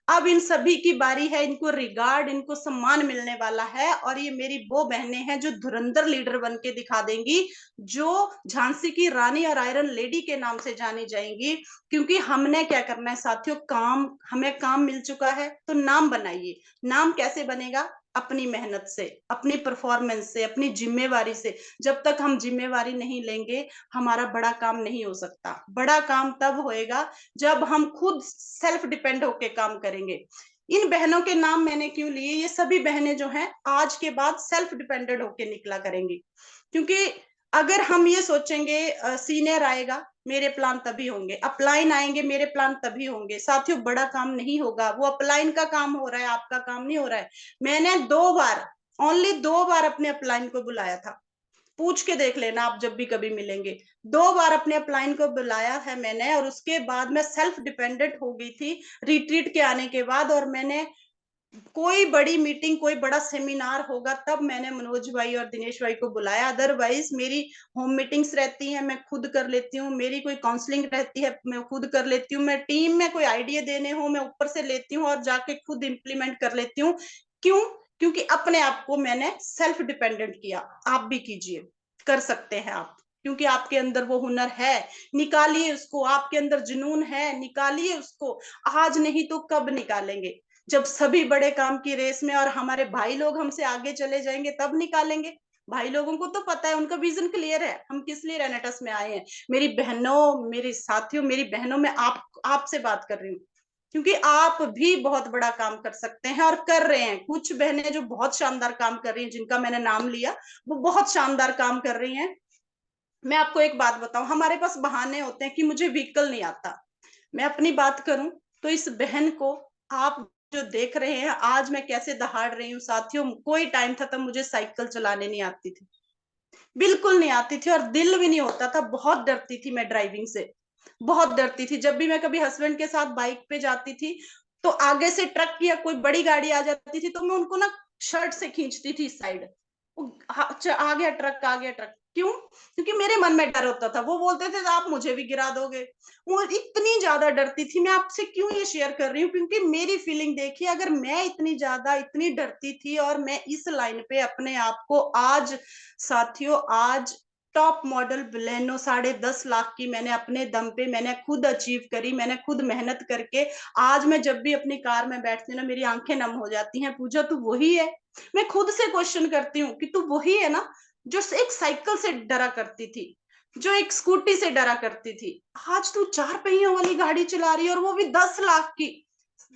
अब इन सभी की बारी है, इनको रिगार्ड, इनको सम्मान मिलने वाला है। और ये मेरी वो बहनें हैं जो धुरंधर लीडर बन के दिखा देंगी, जो झांसी की रानी और आयरन लेडी के नाम से जानी जाएंगी। क्योंकि हमने क्या करना है साथियों, काम, हमें काम मिल चुका है तो नाम बनाइए। नाम कैसे बनेगा, अपनी मेहनत से, अपनी परफॉर्मेंस से, अपनी जिम्मेवारी से। जब तक हम जिम्मेवारी नहीं लेंगे हमारा बड़ा काम नहीं हो सकता। बड़ा काम तब होएगा जब हम खुद सेल्फ डिपेंड होके काम करेंगे। इन बहनों के नाम मैंने क्यों लिए, ये सभी बहनें जो हैं आज के बाद सेल्फ डिपेंडेंट होके निकला करेंगी। क्योंकि अगर हम ये सोचेंगे सीनियर आएगा मेरे प्लान तभी होंगे, अपलाइन आएंगे मेरे प्लान तभी होंगे, साथियों बड़ा काम नहीं होगा। वो अपलाइन का काम हो रहा है, आपका काम नहीं हो रहा है। मैंने 2 बार, ओनली 2 बार अपने अपलाइन को बुलाया था, पूछ के देख लेना आप जब भी कभी मिलेंगे। 2 बार अपने अपलाइन को बुलाया है मैंने, और उसके बाद मैं सेल्फ डिपेंडेंट हो गई थी रिट्रीट के आने के बाद। और मैंने कोई बड़ी मीटिंग, कोई बड़ा सेमिनार होगा तब मैंने मनोज भाई और दिनेश भाई को बुलाया। अदरवाइज मेरी होम मीटिंग्स रहती हैं, मैं खुद कर लेती हूँ। मेरी कोई काउंसलिंग रहती है, मैं खुद कर लेती हूँ। मैं टीम में कोई आइडिया देने हो, मैं ऊपर से लेती हूँ और जाके खुद इम्प्लीमेंट कर लेती हूँ। क्यों? क्योंकि अपने आप को मैंने सेल्फ डिपेंडेंट किया। आप भी कीजिए, कर सकते हैं आप, क्योंकि आपके अंदर वो हुनर है, निकालिए उसको। आपके अंदर जुनून है, निकालिए उसको। आज नहीं तो कब निकालेंगे, जब सभी बड़े काम की रेस में और हमारे भाई लोग हमसे आगे चले जाएंगे तब निकालेंगे। भाई लोगों को तो पता है, उनका विजन क्लियर है, हम किस लिए रेनेटस में आए हैं। मेरी बहनों, मेरे साथियों, मेरी बहनों, में आपसे बात कर रही हूँ क्योंकि आप भी बहुत बड़ा काम कर सकते हैं और कर रहे हैं। कुछ बहनें जो बहुत शानदार काम कर रही हैं, जिनका मैंने नाम लिया, वो बहुत शानदार काम कर रही हैं। मैं आपको एक बात बताऊं, हमारे पास बहाने होते हैं कि मुझे व्हीकल नहीं आता। मैं अपनी बात करूं तो इस बहन को आप जो देख रहे हैं, आज मैं कैसे दहाड़ रही हूँ साथियों। कोई टाइम था तब मुझे साइकिल चलाने नहीं आती थी, बिल्कुल नहीं आती थी, और दिल भी नहीं होता था। बहुत डरती थी मैं ड्राइविंग से, बहुत डरती थी। जब भी मैं कभी हस्बैंड के साथ बाइक पे जाती थी तो आगे से ट्रक या कोई बड़ी गाड़ी आ जाती थी तो मैं उनको ना शर्ट से खींचती थी साइड, आ गया ट्रक, आ गया ट्रक। क्यों? क्योंकि मेरे मन में डर होता था। वो बोलते थे आप मुझे भी गिरा दोगे। वो इतनी ज्यादा डरती थी। मैं आपसे क्यों ये शेयर कर रही हूँ, क्योंकि मेरी फीलिंग देखिए, अगर मैं इतनी ज्यादा, इतनी डरती थी और मैं इस लाइन पे अपने आप को आज, साथियों आज टॉप मॉडल बलेनो 10.5 लाख की मैंने अपने दम पे मैंने खुद अचीव करी। मैंने खुद मेहनत करके आज मैं जब भी अपनी कार में बैठती हूँ ना, मेरी आंखें नम हो जाती हैं। पूजा तू वही है? मैं खुद से क्वेश्चन करती हूँ कि तू वही है ना जो एक साइकिल से डरा करती थी, जो एक स्कूटी से डरा करती थी। आज तू 4 पहियों वाली गाड़ी चला रही है, और वो भी 10 लाख की।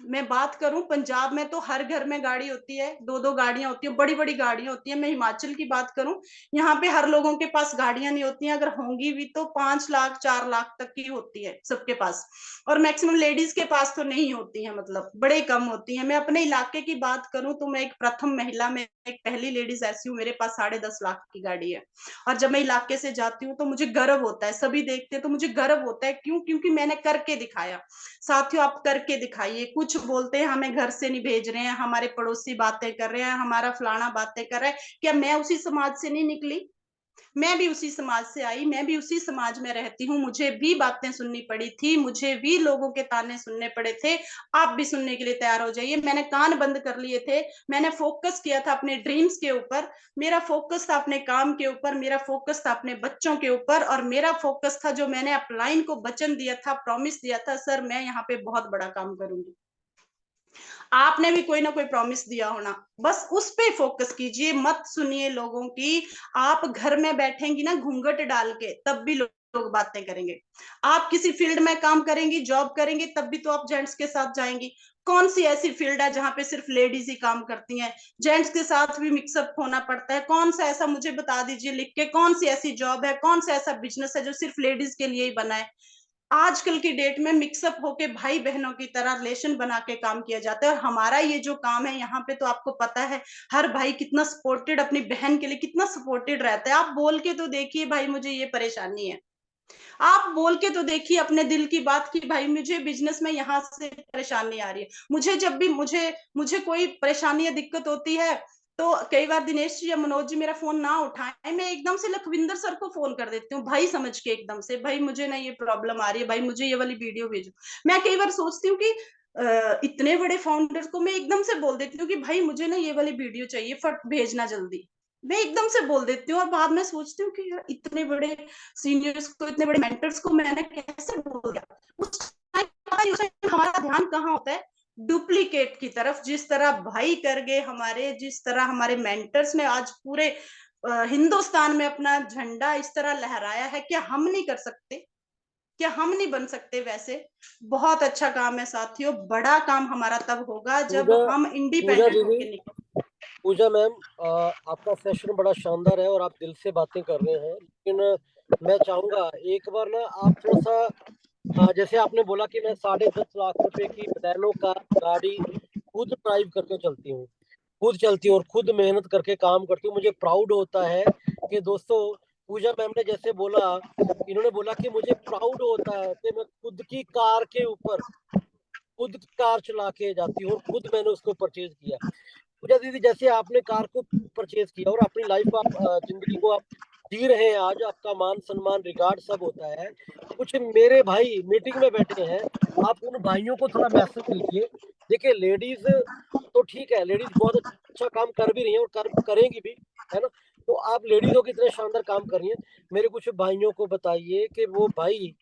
मैं बात करूं, पंजाब में तो हर घर में गाड़ी होती है, 2-2 गाड़ियां होती है, बड़ी-बड़ी गाड़ियां होती है। मैं हिमाचल की बात करूं, यहाँ पे हर लोगों के पास गाड़ियां नहीं होती हैं, अगर होंगी भी तो 5 लाख 4 लाख तक की होती है सबके पास, और मैक्सिमम लेडीज के पास तो नहीं होती है, मतलब बड़े कम होती है। मैं अपने इलाके की बात करूं तो मैं एक प्रथम महिला में एक पहली लेडीज ऐसी हूँ, मेरे पास 10.5 लाख की गाड़ी है। और जब मैं इलाके से जाती हूँ तो मुझे गर्व होता है, सभी देखते हैं तो मुझे गर्व होता है। क्यों? क्योंकि मैंने करके दिखाया। साथियों, आप करके दिखाइए। कुछ बोलते हैं हमें घर से नहीं भेज रहे हैं, हमारे पड़ोसी बातें कर रहे हैं, हमारा फलाना बातें कर रहा है। क्या मैं उसी समाज से नहीं निकली? मैं भी उसी समाज से आई, मैं भी उसी समाज में रहती हूँ, मुझे भी बातें सुननी पड़ी थी, मुझे भी लोगों के ताने सुनने पड़े थे। आप भी सुनने के लिए तैयार हो जाइए। मैंने कान बंद कर लिए थे, मैंने फोकस किया था अपने ड्रीम्स के ऊपर, मेरा फोकस था अपने काम के ऊपर, मेरा फोकस था अपने बच्चों के ऊपर, और मेरा फोकस था जो मैंने अपलाइन को वचन दिया था, प्रॉमिस दिया था, सर मैं यहाँ पे बहुत बड़ा काम करूंगी। आपने भी कोई ना कोई प्रॉमिस दिया होना, बस उस पे फोकस कीजिए, मत सुनिए लोगों की। आप घर में बैठेंगी ना घूंघट डाल के, तब भी लोग बातें करेंगे। आप किसी फील्ड में काम करेंगी, जॉब करेंगे, तब भी तो आप जेंट्स के साथ जाएंगी। कौन सी ऐसी फील्ड है जहां पे सिर्फ लेडीज ही काम करती हैं? जेंट्स के साथ भी मिक्सअप होना पड़ता है। कौन सा ऐसा, मुझे बता दीजिए लिख के, कौन सी ऐसी जॉब है, कौन सा ऐसा बिजनेस है जो सिर्फ लेडीज के लिए ही बना है? आजकल की डेट में मिक्सअप होके भाई बहनों की तरह रिलेशन बना के काम किया जाता है। और हमारा ये जो काम है यहाँ पे, तो आपको पता है हर भाई कितना सपोर्टेड, अपनी बहन के लिए कितना सपोर्टेड रहता है। आप बोल के तो देखिए भाई मुझे ये परेशानी है, आप बोल के तो देखिए अपने दिल की बात की, भाई मुझे बिजनेस में यहाँ से परेशानी आ रही है। मुझे जब भी मुझे मुझे कोई परेशानी या दिक्कत होती है, तो कई बार दिनेश जी या मनोज जी मेरा फोन ना उठाए, मैं एकदम से लखविंदर सर को फोन कर देती हूँ, भाई समझ के एकदम से, भाई मुझे ना ये प्रॉब्लम आ रही है, भाई मुझे ये वाली वीडियो भेजो। मैं कई बार सोचती हूँ कि इतने बड़े फाउंडर को मैं एकदम से बोल देती हूँ कि भाई मुझे ना ये वाली वीडियो चाहिए, फट भेजना जल्दी। मैं एकदम से बोल देती हूँ, और बाद में सोचती हूँ कि यार इतने बड़े सीनियर्स को, इतने बड़े मेंटर्स को मैंने कैसे बोल दिया। उस टाइम हमारा ध्यान कहाँ होता है? डुप्लीकेट की तरफ। जिस तरह भाई कर गए हमारे, जिस तरह हमारे मेंटर्स ने आज पूरे हिंदुस्तान में अपना झंडा इस तरह लहराया है, क्या हम नहीं कर सकते? क्या हम नहीं बन सकते वैसे? बहुत अच्छा काम है साथियों, बड़ा काम हमारा तब होगा जब पूजा हम पूजा इंडिपेंडेंट दीदी, होके निकले। पूजा मैम, आपका सेशन बड़ा शानदार है और आप दिल से बातें कर रहे हैं, लेकिन मैं चाहूंगा एक बार ना आप थोड़ा सा, जैसे आपने बोला कि मैं 10.5 लाख रुपए की बलेनो कार गाड़ी खुद ड्राइव करके चलती हूँ, खुद चलती हूँ और खुद मेहनत करके काम करती हूँ। मुझे प्राउड होता है कि दोस्तों, पूजा मैम ने जैसे बोला, इन्होंने बोला कि मुझे प्राउड होता है कि मैं खुद की कार के ऊपर खुद कार चला के जाती हूँ और खुद मैंने उसको परचेज किया। पूजा दीदी, जैसे आपने कार को परचेज किया और अपनी लाइफ आप जिंदगी को आप जी रहे हैं, आज आपका मान सम्मान रिगार्ड सब होता है। कुछ मेरे भाई मीटिंग में बैठे हैं, आप उन भाइयों को थोड़ा मैसेज दीजिए। देखिए, लेडीज तो ठीक है, लेडीज बहुत अच्छा काम कर भी रही हैं और करेंगी भी, है ना। तो आप लेडीजों की तरह शानदार काम कर रही हैं। मेरे कुछ भाइयों को बताइए कि वो भाई,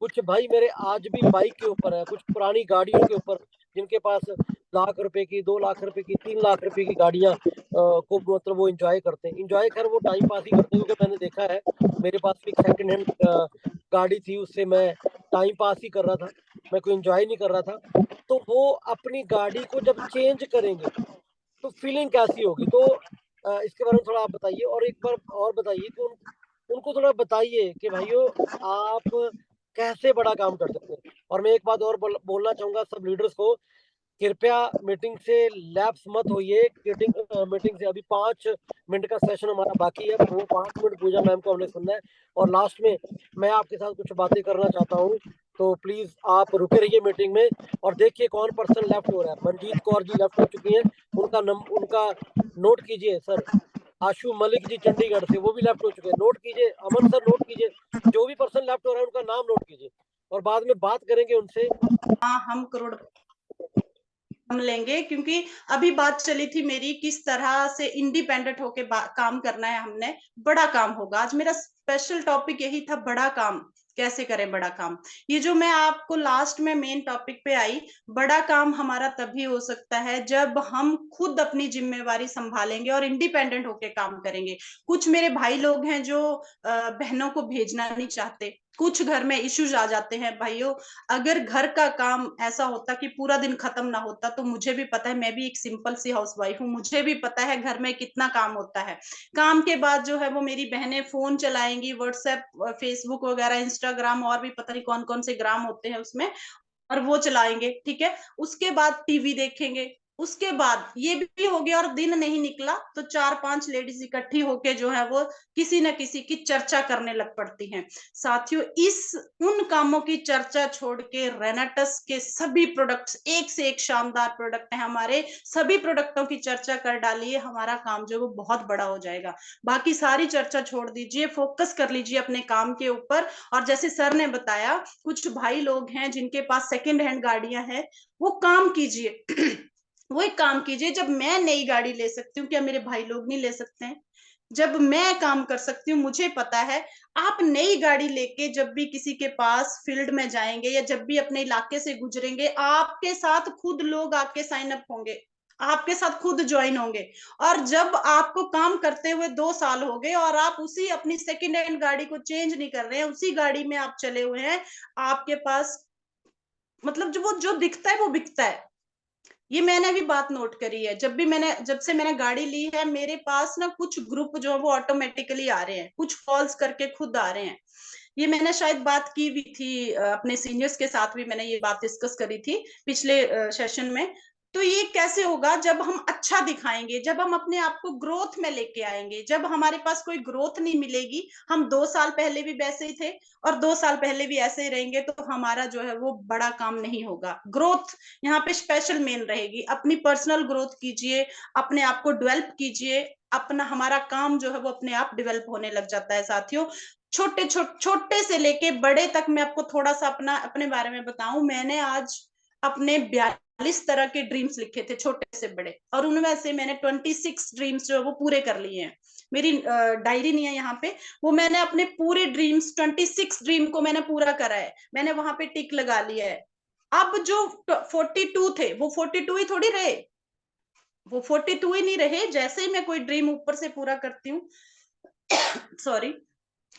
कुछ भाई मेरे आज भी बाइक के ऊपर है, कुछ पुरानी गाड़ियों के ऊपर, जिनके पास लाख रुपए की, 2 लाख रुपए की, 3 लाख रुपए की गाड़ियां को मतलब वो इंजॉय करते हैं। इंजॉय कर वो टाइम पास ही करते हैं, क्योंकि मैंने देखा है, मेरे पास भी एक सेकंड हैंड गाड़ी थी, उससे मैं टाइम पास ही कर रहा था, मैं कोई इंजॉय नहीं कर रहा था। तो वो अपनी गाड़ी को जब चेंज करेंगे तो फीलिंग कैसी होगी? तो इसके बारे में थोड़ा आप बताइए। और एक बार और बताइए कि उनको थोड़ा बताइए कि भाइयों, आप कैसे बड़ा काम कर सकते हैं। और मैं एक बात और बोलना चाहूंगा सब लीडर्स को, कृपया मीटिंग से लैप्स मत होइए। मीटिंग से अभी 5 मिनट का सेशन हमारा बाकी है, वो 5 मिनट पूजा मैम को हमने सुनना है। और लास्ट में मैं आपके साथ कुछ बातें करना चाहता हूँ, तो प्लीज आप रुके रहिए मीटिंग में। और देखिए कौन पर्सन लेफ्ट हो रहा है। मनजीत कौर जी लेफ्ट हो चुकी हैं, उनका नोट कीजिए सर। आशु मलिक जी चंडीगढ़ से, वो भी लेफ्ट हो चुके हैं, नोट कीजिए। अमन सर नोट कीजिए। जो भी पर्सन लेफ्ट हो रहा है उनका नाम नोट कीजिए, और बाद में बात करेंगे उनसे। हाँ, हम करोड़ हम लेंगे, क्योंकि अभी बात चली थी मेरी किस तरह से इंडिपेंडेंट होके काम करना है हमने। बड़ा काम होगा आज, मेरा स्पेशल टॉपिक यही था, बड़ा काम कैसे करें। बड़ा काम, ये जो मैं आपको लास्ट में मेन टॉपिक पे आई, बड़ा काम हमारा तभी हो सकता है जब हम खुद अपनी जिम्मेवारी संभालेंगे और इंडिपेंडेंट होके काम करेंगे। कुछ मेरे भाई लोग हैं जो बहनों को भेजना नहीं चाहते, कुछ घर में इश्यूज आ जाते हैं भाइयों। अगर घर का काम ऐसा होता कि पूरा दिन खत्म ना होता, तो मुझे भी पता है, मैं भी एक सिंपल सी हाउसवाइफ हूँ, मुझे भी पता है घर में कितना काम होता है। काम के बाद जो है वो मेरी बहनें फोन चलाएंगी, व्हाट्सएप, फेसबुक वगैरह, इंस्टाग्राम, और भी पता नहीं कौन कौन से ग्राम होते हैं उसमें, और वो चलाएंगे, ठीक है। उसके बाद टीवी देखेंगे, उसके बाद ये भी हो गया, और दिन नहीं निकला तो 4-5 लेडीज इकट्ठी होके जो है वो किसी न किसी की चर्चा करने लग पड़ती हैं। साथियों, इस उन कामों की चर्चा छोड़ के रेनाटस के सभी प्रोडक्ट्स, एक से एक शानदार प्रोडक्ट है हमारे, सभी प्रोडक्टों की चर्चा कर डालिए, हमारा काम जो है वो बहुत बड़ा हो जाएगा। बाकी सारी चर्चा छोड़ दीजिए, फोकस कर लीजिए अपने काम के ऊपर। और जैसे सर ने बताया, कुछ भाई लोग हैं जिनके पास सेकंड हैंड गाड़ियां हैं, वो काम कीजिए वो एक काम कीजिए, जब मैं नई गाड़ी ले सकती हूँ, क्या मेरे भाई लोग नहीं ले सकते हैं? जब मैं काम कर सकती हूँ, मुझे पता है, आप नई गाड़ी लेके जब भी किसी के पास फील्ड में जाएंगे, या जब भी अपने इलाके से गुजरेंगे, आपके साथ खुद लोग आके साइन अप होंगे, आपके साथ खुद ज्वाइन होंगे। और जब आपको काम करते हुए 2 साल हो गए और आप उसी अपनी सेकेंड हैंड गाड़ी को चेंज नहीं कर रहे हैं, उसी गाड़ी में आप चले हुए हैं, आपके पास मतलब जो वो जो दिखता है वो बिकता है। ये मैंने भी बात नोट करी है। जब से मैंने गाड़ी ली है, मेरे पास ना कुछ ग्रुप जो है वो ऑटोमेटिकली आ रहे हैं, कुछ कॉल्स करके खुद आ रहे हैं। ये मैंने शायद बात की भी थी, अपने सीनियर्स के साथ भी मैंने ये बात डिस्कस करी थी पिछले सेशन में। तो ये कैसे होगा? जब हम अच्छा दिखाएंगे, जब हम अपने आप को ग्रोथ में लेके आएंगे। जब हमारे पास कोई ग्रोथ नहीं मिलेगी, हम 2 साल पहले भी वैसे ही थे और 2 साल पहले भी ऐसे ही रहेंगे, तो हमारा जो है वो बड़ा काम नहीं होगा। ग्रोथ यहाँ पे स्पेशल मेन रहेगी। अपनी पर्सनल ग्रोथ कीजिए, अपने आप को डेवलप कीजिए, अपना हमारा काम जो है वो अपने आप डेवलप होने लग जाता है। साथियों, छोटे से लेके बड़े तक मैं आपको थोड़ा सा अपने बारे में बताऊं। मैंने आज अपने 42 तरह के ड्रीम्स लिखे थे, छोटे से बड़े, और उनमें से मैंने 26 ड्रीम्स जो है वो पूरे कर लिए हैं। मेरी डायरी नहीं है यहाँ पे, वो मैंने अपने पूरे ड्रीम्स, 26 ड्रीम को मैंने पूरा करा है, मैंने वहां पे टिक लगा लिया है। अब जो 42 थे, वो 42 ही थोड़ी रहे, वो 42 ही नहीं रहे। जैसे ही मैं कोई ड्रीम ऊपर से पूरा करती हूँ सॉरी,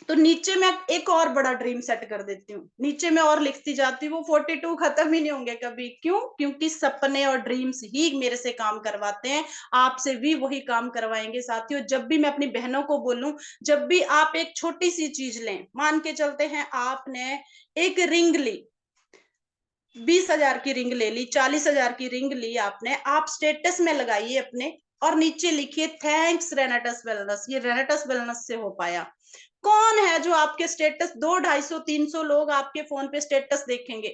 तो नीचे मैं एक और बड़ा ड्रीम सेट कर देती हूँ, नीचे मैं और लिखती जाती हूँ। वो 42 खत्म ही नहीं होंगे कभी। क्यों? क्योंकि सपने और ड्रीम्स ही मेरे से काम करवाते हैं, आपसे भी वही काम करवाएंगे। साथियों, जब भी मैं अपनी बहनों को बोलूं, जब भी आप एक छोटी सी चीज लें, मान के चलते हैं आपने एक रिंग ली, 20,000 की रिंग ले ली, 40,000 की रिंग ली आपने, आप स्टेटस में लगाइए अपने, और नीचे लिखिए थैंक्स रेनाटस वेलनेस। ये रेनाटस वेलनेस से हो पाया। कौन है जो आपके स्टेटस, 200, 250, 300 लोग आपके फोन पे स्टेटस देखेंगे,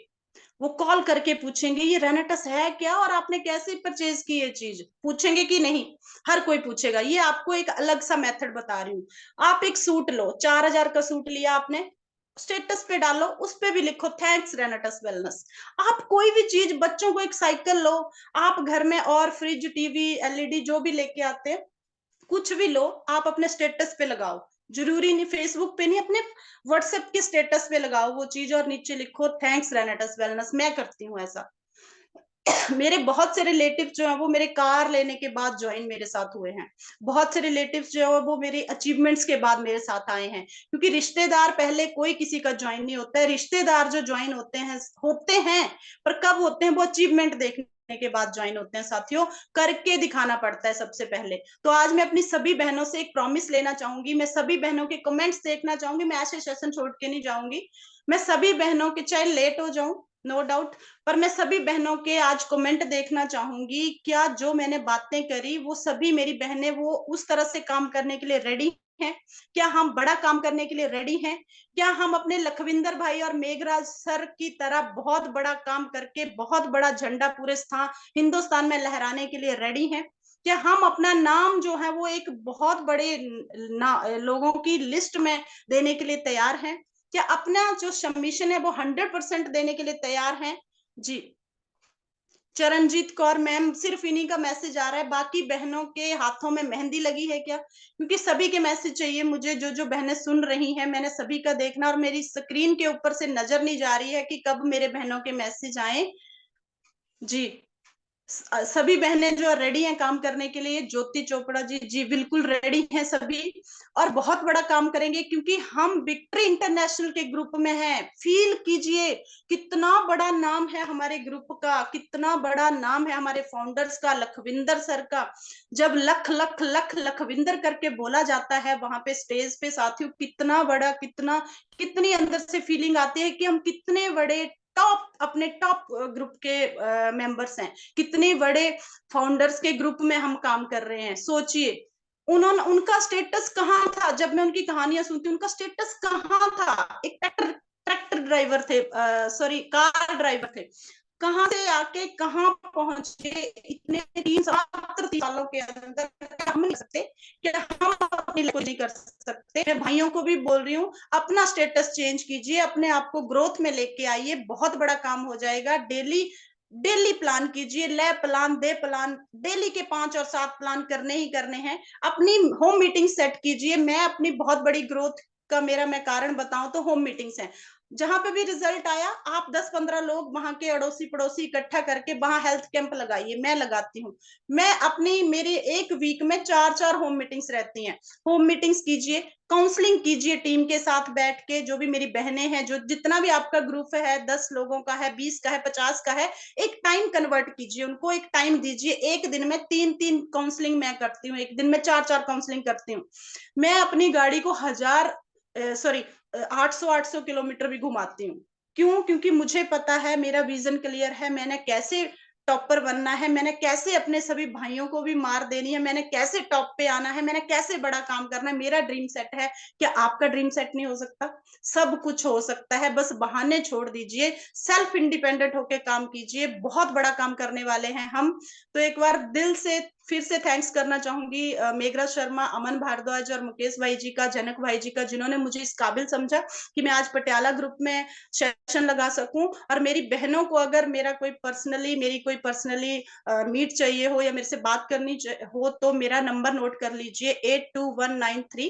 वो कॉल करके पूछेंगे ये रेनाटस है क्या, और आपने कैसे परचेज की ये चीज, पूछेंगे कि नहीं? हर कोई पूछेगा। ये आपको एक अलग सा मेथड बता रही हूँ। आप एक सूट लो, 4,000 का सूट लिया आपने, स्टेटस पे डालो, उस पे भी लिखो थैंक्स रेनाटस वेलनेस। आप कोई भी चीज, बच्चों को एक साइकिल लो, आप घर में और फ्रिज, टीवी, एलईडी जो भी लेके आते हैं, कुछ भी लो, आप अपने स्टेटस पे लगाओ। जरूरी नहीं फेसबुक पे नहीं, अपने व्हाट्सएप के स्टेटस पे लगाओ वो चीज, और नीचे लिखो थैंक्स रेनाटस वेलनेस। मैं करती हूँ ऐसा। मेरे बहुत से रिलेटिव जो है वो मेरे कार लेने के बाद ज्वाइन मेरे साथ हुए हैं। बहुत से रिलेटिव्स जो है वो मेरे अचीवमेंट्स के बाद मेरे साथ आए हैं, क्योंकि रिश्तेदार पहले कोई किसी का ज्वाइन नहीं होता है। रिश्तेदार जो ज्वाइन होते हैं, पर कब होते हैं? वो अचीवमेंट देखने के बाद ज्वाइन होते हैं। साथियों, करके दिखाना पड़ता है सबसे पहले। तो आज मैं अपनी सभी बहनों से एक प्रॉमिस लेना चाहूंगी, मैं सभी बहनों के कमेंट्स देखना चाहूंगी, मैं ऐसे सेशन छोड़ के नहीं जाऊंगी। मैं सभी बहनों के, चाहे लेट हो जाऊं, नो डाउट, पर मैं सभी बहनों के आज कमेंट देखना चाहूंगी। क्या जो मैंने बातें करी वो सभी मेरी बहनें वो उस तरह से काम करने के लिए रेडी हैं? क्या हम बड़ा काम करने के लिए रेडी हैं? क्या हम अपने लखविंदर भाई और मेघराज सर की तरह बहुत बड़ा काम करके बहुत बड़ा झंडा पूरे हिंदुस्तान में लहराने के लिए रेडी हैं? क्या हम अपना नाम जो है वो एक बहुत बड़े लोगों की लिस्ट में देने के लिए तैयार हैं? क्या अपना जो सबमिशन है वो 100% देने के लिए तैयार हैं? जी, चरणजीत कौर मैम, सिर्फ इन्हीं का मैसेज आ रहा है, बाकी बहनों के हाथों में मेहंदी लगी है क्या? क्योंकि सभी के मैसेज चाहिए मुझे, जो जो बहनें सुन रही हैं, मैंने सभी का देखना, और मेरी स्क्रीन के ऊपर से नजर नहीं जा रही है कि कब मेरे बहनों के मैसेज आए। जी, सभी बहनें जो रेडी हैं काम करने के लिए, ज्योति चोपड़ा जी जी बिल्कुल रेडी हैं सभी, और बहुत बड़ा काम करेंगे क्योंकि हम विक्ट्री इंटरनेशनल के ग्रुप में हैं। फील कीजिए कितना बड़ा नाम है हमारे ग्रुप का, कितना बड़ा नाम है हमारे फाउंडर्स का, लखविंदर सर का। जब लख लख लख लखविंदर करके बोला जाता है वहां पे स्टेज पे, साथियों कितना बड़ा, कितनी अंदर से फीलिंग आती है कि हम कितने बड़े अपने टॉप ग्रुप के मेंबर्स हैं, कितने बड़े फाउंडर्स के ग्रुप में हम काम कर रहे हैं। सोचिए उनका स्टेटस कहाँ था जब मैं उनकी कहानियां सुनती, उनका स्टेटस कहाँ था। एक ट्रैक्टर ड्राइवर थे, सॉरी कार ड्राइवर थे, कहाँ से आके कहाँ पहुंचे इतने 30 सालों के अंदर। हम नहीं सकते क्या हम अपनी लाइफ को नहीं कर सकते? मैं भाइयों को भी बोल रही हूँ, अपना स्टेटस चेंज कीजिए, अपने आप को ग्रोथ में लेके आइए, बहुत बड़ा काम हो जाएगा। डेली प्लान कीजिए, ले प्लान दे प्लान, डेली के 5 और 7 प्लान करने ही करने हैं। अपनी होम मीटिंग सेट कीजिए। मैं अपनी बहुत बड़ी ग्रोथ का मैं कारण बताऊं तो होम मीटिंग्स हैं। जहां पे भी रिजल्ट आया, आप 10-15 लोग वहां के अड़ोसी पड़ोसी इकट्ठा करके वहां हेल्थ कैंप लगाइए। मैं लगाती हूँ। मैं अपनी मेरी एक वीक में 4 होम मीटिंग्स रहती हैं। होम मीटिंग्स कीजिए, काउंसलिंग कीजिए टीम के साथ बैठ के। जो भी मेरी बहनें हैं, जो जितना भी आपका ग्रुप है, 10 लोगों का है, 20 का है, 50 का है, एक टाइम कन्वर्ट कीजिए, उनको एक टाइम दीजिए। एक दिन में 3 काउंसलिंग मैं करती हूँ, एक दिन में 4 काउंसलिंग करती हूँ। मैं अपनी गाड़ी को 800 किलोमीटर भी घुमाती हूँ। क्यों? क्योंकि मुझे पता है, मेरा विजन क्लियर है, मैंने कैसे टॉपर बनना है, मैंने कैसे अपने सभी भाइयों को भी मार देनी है, मैंने कैसे टॉप पे आना है, मैंने कैसे बड़ा काम करना है। मेरा ड्रीम सेट है। क्या आपका ड्रीम सेट नहीं हो सकता? सब कुछ हो सकता है, बस बहाने छोड़ दीजिए, सेल्फ इंडिपेंडेंट होके काम कीजिए। बहुत बड़ा काम करने वाले हैं हम। तो एक बार दिल से फिर से थैंक्स करना चाहूंगी मेघराज शर्मा, अमन भारद्वाज और मुकेश भाई जी का, जनक भाई जी का, जिन्होंने मुझे इस काबिल समझा कि मैं आज पटियाला ग्रुप में सेशन लगा सकूं। और मेरी बहनों को अगर मेरी कोई पर्सनली मीट चाहिए हो या मेरे से बात करनी हो तो मेरा नंबर नोट कर लीजिए, 821935